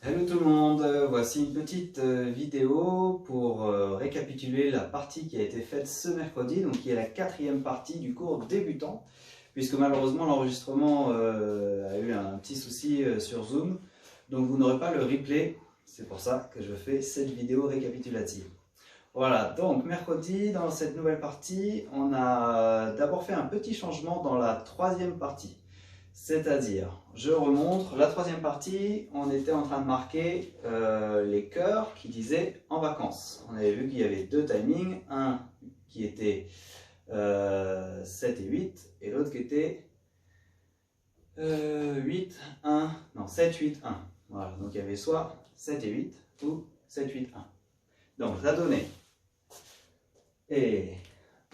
Hello tout le monde, voici une petite vidéo pour récapituler la partie qui a été faite ce mercredi, donc qui est la quatrième partie du cours débutant, puisque malheureusement l'enregistrement a eu un petit souci sur Zoom, donc vous n'aurez pas le replay, c'est pour ça que je fais cette vidéo récapitulative. Voilà, donc mercredi, dans cette nouvelle partie, on a d'abord fait un petit changement dans la troisième partie. C'est-à-dire, je remontre, la troisième partie, on était en train de marquer les cœurs qui disaient en vacances. On avait vu qu'il y avait deux timings, un qui était 7 et 8, et l'autre qui était 8, 1, non 7, 8, 1. Voilà, donc il y avait soit 7 et 8 ou 7, 8, 1. Donc ça donnait et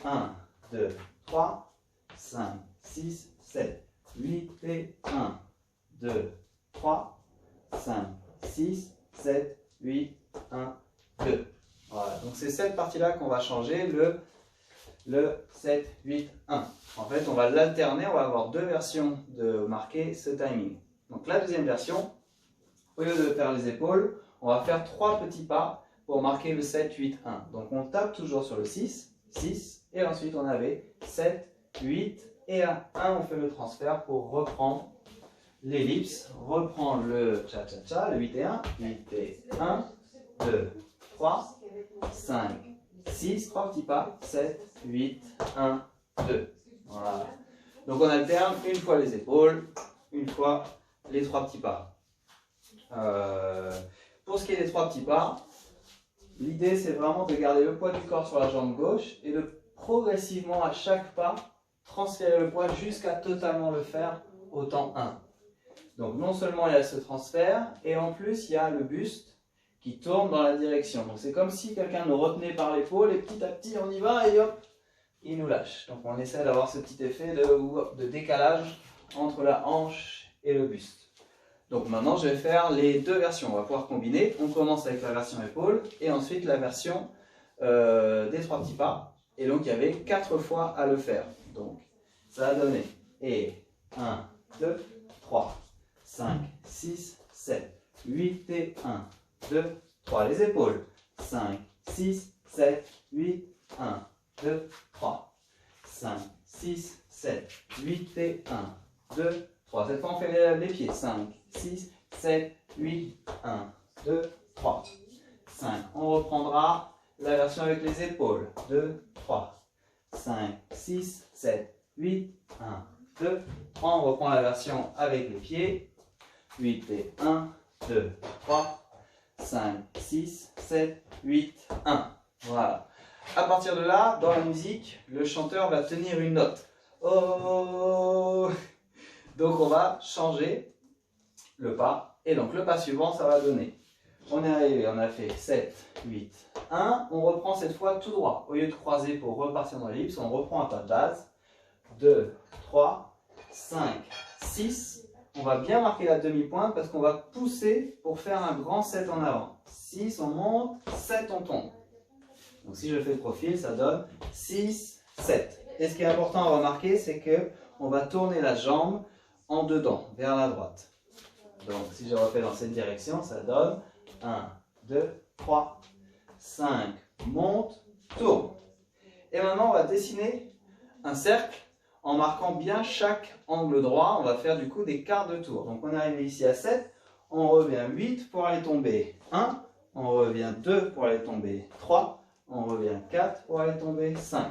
1, 2, 3, 5, 6, 7. 8 et 1, 2, 3, 5, 6, 7, 8, 1, 2. Voilà, donc c'est cette partie-là qu'on va changer, le 7, 8, 1. En fait, on va l'alterner, on va avoir deux versions de marquer ce timing. Donc la deuxième version, au lieu de faire les épaules, on va faire trois petits pas pour marquer le 7, 8, 1. Donc on tape toujours sur le 6, 6, et ensuite on avait 7, 8, et à 1, on fait le transfert pour reprendre l'ellipse, reprendre le cha-cha-cha, le 8 et 1, 8 et 1, 2, 3, 5, 6, 3 petits pas, 7, 8, 1, 2. Voilà. Donc on alterne une fois les épaules, une fois les trois petits pas. Pour ce qui est des trois petits pas, l'idée c'est vraiment de garder le poids du corps sur la jambe gauche et de progressivement à chaque pas transférer le poids jusqu'à totalement le faire au temps 1. Donc non seulement il y a ce transfert, et en plus il y a le buste qui tourne dans la direction. Donc c'est comme si quelqu'un nous retenait par l'épaule et petit à petit on y va et hop, il nous lâche. Donc on essaie d'avoir ce petit effet de décalage entre la hanche et le buste. Donc maintenant je vais faire les deux versions, on va pouvoir combiner. On commence avec la version épaule et ensuite la version des trois petits pas. Et donc il y avait 4 fois à le faire. Donc ça a donné et 1, 2, 3, 5, 6, 7, 8 et 1, 2, 3. Les épaules. 5, 6, 7, 8, 1, 2, 3. 5, 6, 7, 8 et 1, 2, 3. Cette fois on fait les pieds. 5, 6, 7, 8, 1, 2, 3. 5. On reprendra la version avec les épaules. 2, 3, 5, 6, 7, 8, 1, 2, 3. On reprend la version avec les pieds. 8 et 1, 2, 3, 5, 6, 7, 8, 1. Voilà. À partir de là, dans la musique, le chanteur va tenir une note. Oh! Donc on va changer le pas. Et donc le pas suivant, ça va donner. On est arrivé, on a fait 7, 8, 1. On reprend cette fois tout droit. Au lieu de croiser pour repartir dans l'ellipse, on reprend un pas de base. 2, 3, 5, 6. On va bien marquer la demi-pointe parce qu'on va pousser pour faire un grand 7 en avant. 6, on monte, 7, on tombe. Donc si je fais le profil, ça donne 6, 7. Et ce qui est important à remarquer, c'est qu'on va tourner la jambe en dedans, vers la droite. Donc si je refais dans cette direction, ça donne 1, 2, 3, 5, monte, tourne. Et maintenant, on va dessiner un cercle en marquant bien chaque angle droit. On va faire du coup des quarts de tour. Donc on est arrivé ici à 7, on revient 8 pour aller tomber 1, on revient 2 pour aller tomber 3, on revient 4 pour aller tomber 5.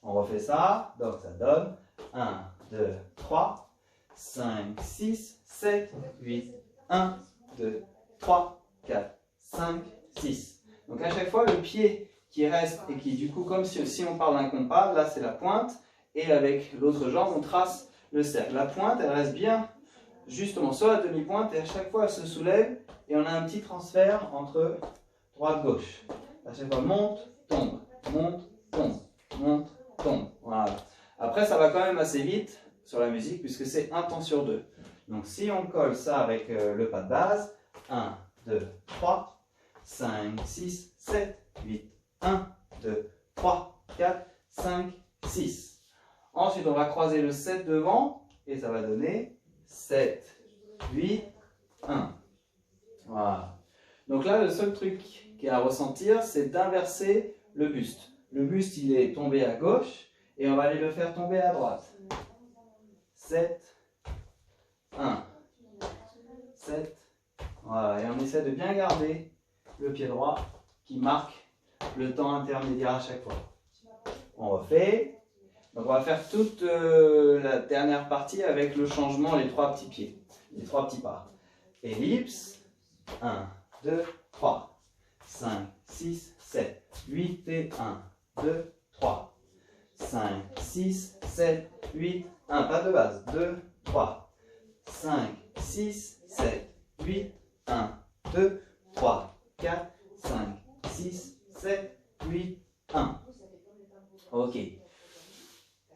On refait ça, donc ça donne 1, 2, 3, 5, 6, 7, 8, 1, 2, 3, 4, 5, 6. Donc à chaque fois, le pied qui reste et qui du coup, comme si on parle d'un compas, là c'est la pointe, et avec l'autre jambe, on trace le cercle. La pointe, elle reste bien justement sur la demi-pointe, et à chaque fois, elle se soulève, et on a un petit transfert entre droite-gauche. À chaque fois, monte, tombe, monte, tombe, monte, tombe. Voilà. Après, ça va quand même assez vite sur la musique, puisque c'est un temps sur deux. Donc si on colle ça avec le pas de base, 1, 2, 3, 5, 6, 7, 8, 1, 2, 3, 4, 5, 6. Ensuite, on va croiser le 7 devant, et ça va donner 7, 8, 1. là, le seul truc qu'il y a à ressentir, c'est d'inverser le buste. Le buste, il est tombé à gauche et on va aller le faire tomber à droite. 7, 1, 7, voilà, et on essaie de bien garder le pied droit qui marque le temps intermédiaire à chaque fois. On refait. Donc on va faire toute la dernière partie avec le changement, les 3 petits pieds, les 3 petits pas. Ellipse, 1, 2, 3, 5, 6, 7, 8 et 1, 2, 3, 5, 6, 7, 8, 1, pas de base, 2, 3, 5, 6, 7, 8, 1, 2, 3, 4, 5, 6, 7, 8, 1. Ok.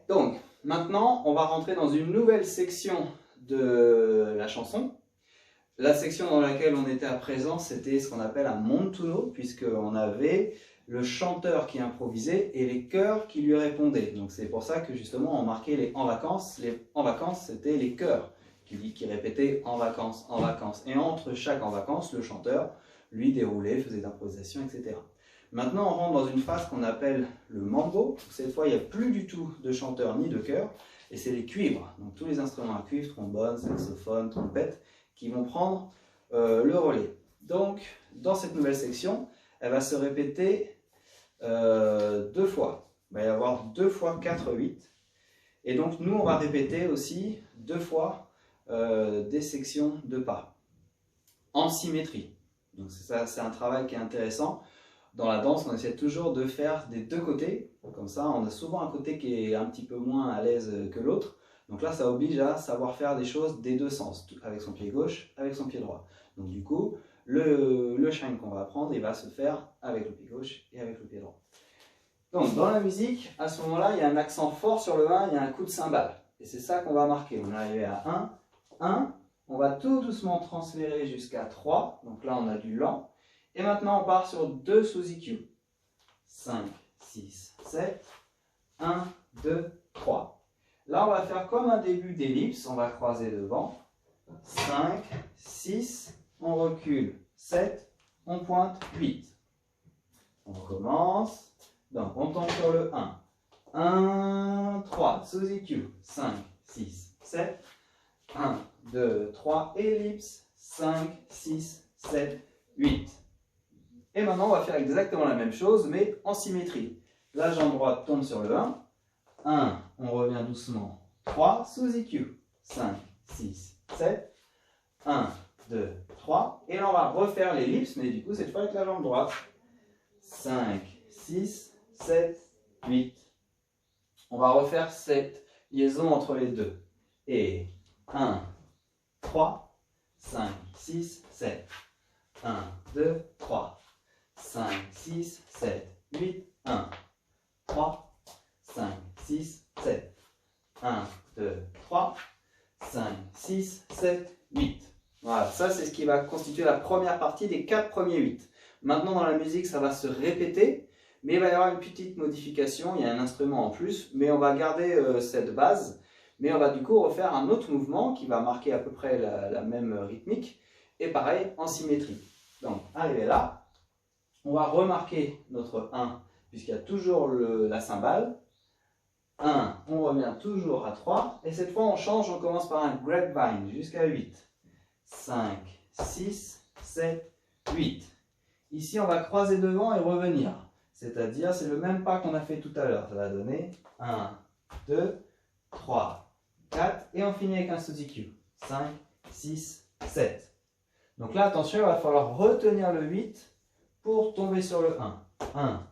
Donc, maintenant, on va rentrer dans une nouvelle section de la chanson. La section dans laquelle on était à présent, c'était ce qu'on appelle un montuno, puisqu'on avait le chanteur qui improvisait et les chœurs qui lui répondaient. Donc c'est pour ça que justement on marquait les en vacances. Les en vacances, c'était les chœurs qui répétaient en vacances, en vacances. Et entre chaque en vacances, le chanteur, lui, déroulait, faisait d'improvisation, etc. Maintenant, on rentre dans une phase qu'on appelle le mambo. Cette fois, il n'y a plus du tout de chanteur ni de chœur, et c'est les cuivres. Donc tous les instruments à cuivre, trombone, saxophone, trompette, qui vont prendre le relais. Donc, dans cette nouvelle section, elle va se répéter 2 fois. Il va y avoir 2 fois 4, 8. Et donc, nous, on va répéter aussi 2 fois des sections de pas, en symétrie. Donc, c'est un travail qui est intéressant. Dans la danse, on essaie toujours de faire des 2 côtés. Comme ça, on a souvent un côté qui est un petit peu moins à l'aise que l'autre. Donc là, ça oblige à savoir faire des choses des 2 sens, avec son pied gauche, avec son pied droit. Donc du coup, le shine qu'on va apprendre, il va se faire avec le pied gauche et avec le pied droit. Donc dans la musique, à ce moment-là, il y a un accent fort sur le 1, il y a un coup de cymbale. Et c'est ça qu'on va marquer. On est arrivé à 1, 1, on va tout doucement transférer jusqu'à 3. Donc là, on a du lent. Et maintenant, on part sur 2 sous EQ. 5, 6, 7, 1, 2, 3. Là, on va faire comme un début d'ellipse, on va croiser devant. 5, 6, on recule. 7, on pointe. 8. On recommence. Donc, on tombe sur le 1. 1, 3, sous EQ. 5, 6, 7. 1, 2, 3, ellipse. 5, 6, 7, 8. Et maintenant, on va faire exactement la même chose, mais en symétrie. La jambe droite tombe sur le 1. 1, on revient doucement. 3, sous EQ. 5, 6, 7. 1, 2, 3. Et là, on va refaire l'ellipse, mais du coup, cette fois avec la jambe droite. 5, 6, 7, 8. On va refaire cette liaison entre les deux. Et 1, 3, 5, 6, 7. 1, 2, 3. 5, 6, 7, 8, 1, 3, 5, 6, 7, 1, 2, 3, 5, 6, 7, 8. Voilà, ça c'est ce qui va constituer la première partie des 4 premiers 8. Maintenant dans la musique ça va se répéter, mais il va y avoir une petite modification, il y a un instrument en plus, mais on va garder cette base, mais on va du coup refaire un autre mouvement qui va marquer à peu près la même rythmique, et pareil en symétrie. Donc arrivé là, on va remarquer notre 1, puisqu'il y a toujours la cymbale. 1, on revient toujours à 3. Et cette fois, on change, on commence par un grapevine jusqu'à 8. 5, 6, 7, 8. Ici, on va croiser devant et revenir. C'est-à-dire, c'est le même pas qu'on a fait tout à l'heure. Ça va donner 1, 2, 3, 4. Et on finit avec un sous EQ. 5, 6, 7. Donc là, attention, il va falloir retenir le 8 pour tomber sur le 1. 1,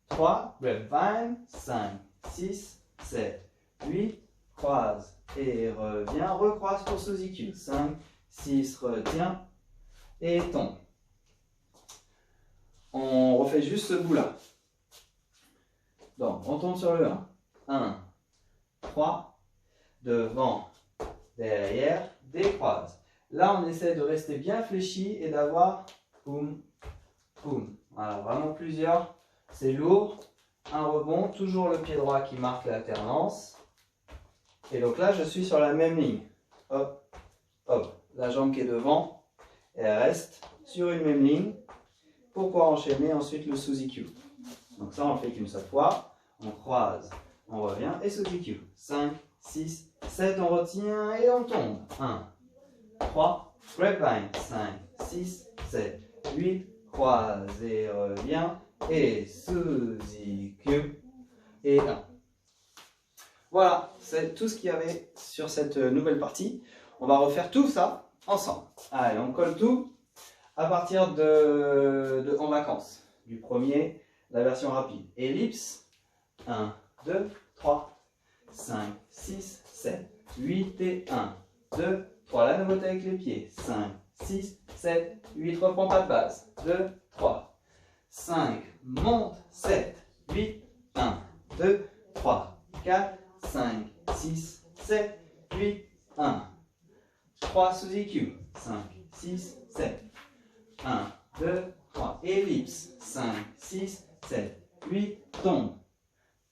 3, grapevine, 5, 6, 7, 8, croise et revient, recroise pour sous EQ. 5, 6, retient et tombe. On refait juste ce bout-là. Donc, on tombe sur le 1. 1, 3, devant, derrière, décroise. Là, on essaie de rester bien fléchi et d'avoir boum, boum. Voilà, vraiment plusieurs. C'est lourd. Un rebond, toujours le pied droit qui marque l'alternance. Et donc là, je suis sur la même ligne. Hop, hop. La jambe qui est devant, elle reste sur une même ligne pour pouvoir enchaîner ensuite le sous EQ. Donc ça, on le fait qu'une seule fois. On croise, on revient et sous EQ. 5, 6, 7, on retient et on tombe. 1, 3, grapevine. 5, 6, 7, 8, croise et revient et sous EQ et 1. Voilà, c'est tout ce qu'il y avait sur cette nouvelle partie. On va refaire tout ça ensemble. Allez, on colle tout à partir de En vacances. Du premier, la version rapide. Ellipse, 1, 2, 3, 5, 6, 7, 8 et 1, 2, 3. La nouveauté avec les pieds. 5, 6, 7, 8. Reprends pas de base. 2, 3, 5, monte, 7, 8, 1, 2, 3, 4, 5, 6, 7, 8, 1. 3 sous EQ. 5, 6, 7. 1, 2, 3. Ellipse. 5, 6, 7, 8. Tombe.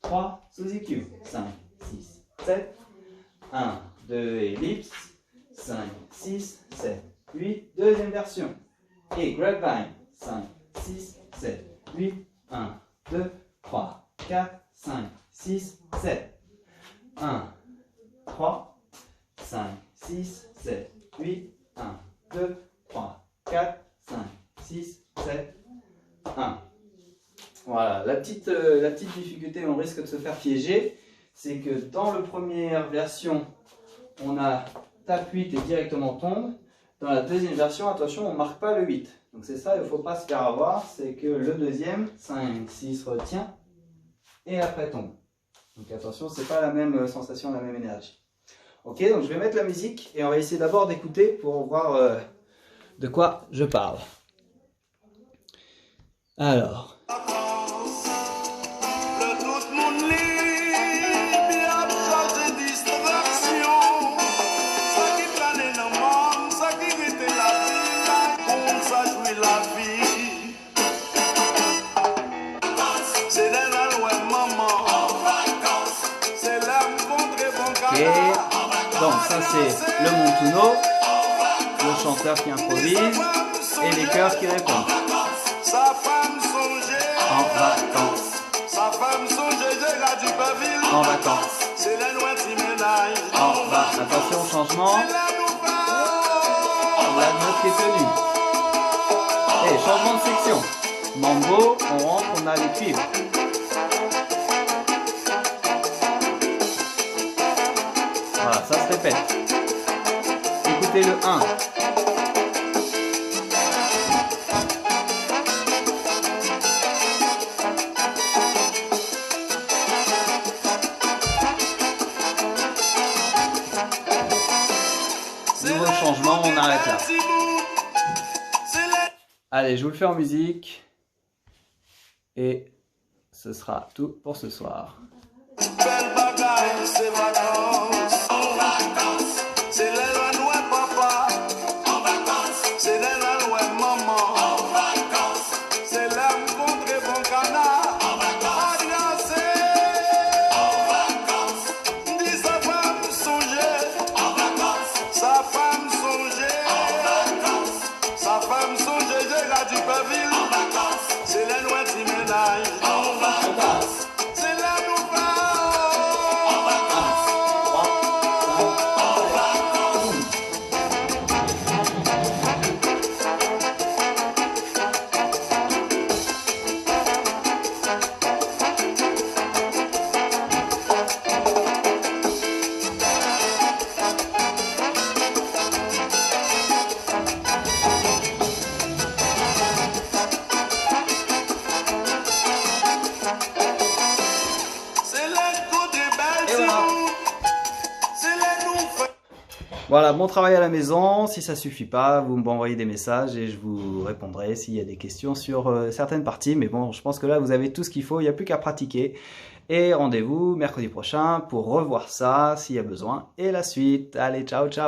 3 sous EQ. 5, 6, 7. 1, 2, ellipse. 5, 6, 7, 8. Deuxième version. Et grapevine. 5, 6, 7, 8. 1, 2, 3, 4, 5, 6, 7. 1, 3, 5, 6, 7, 8, 1, 2, 3, 4, 5, 6, 7, 1. Voilà, la petite difficulté, on risque de se faire piéger, c'est que dans la première version, on a tape 8 et directement tombe. Dans la deuxième version, attention, on ne marque pas le 8. Donc c'est ça, il ne faut pas se faire avoir, c'est que le deuxième, 5, 6, retient, et après tombe. Donc attention, c'est pas la même sensation, la même énergie. Ok, donc je vais mettre la musique et on va essayer d'abord d'écouter pour voir de quoi je parle. Alors. Donc ça c'est le Montuno, le chanteur qui improvise et les chœurs qui répondent. En vacances. En vacances. Attention, changement. La note qui est tenue. Et changement de section. Mambo, on rentre, on a les cuivres. Voilà, ça se répète. Écoutez le 1. Nouveau changement, on arrête là. Allez, je vous le fais en musique. Et ce sera tout pour ce soir. Voilà, bon travail à la maison. Si ça suffit pas, vous m'envoyez des messages et je vous répondrai s'il y a des questions sur certaines parties. Mais bon, je pense que là, vous avez tout ce qu'il faut. Il n'y a plus qu'à pratiquer. Et rendez-vous mercredi prochain pour revoir ça s'il y a besoin. Et la suite. Allez, ciao, ciao.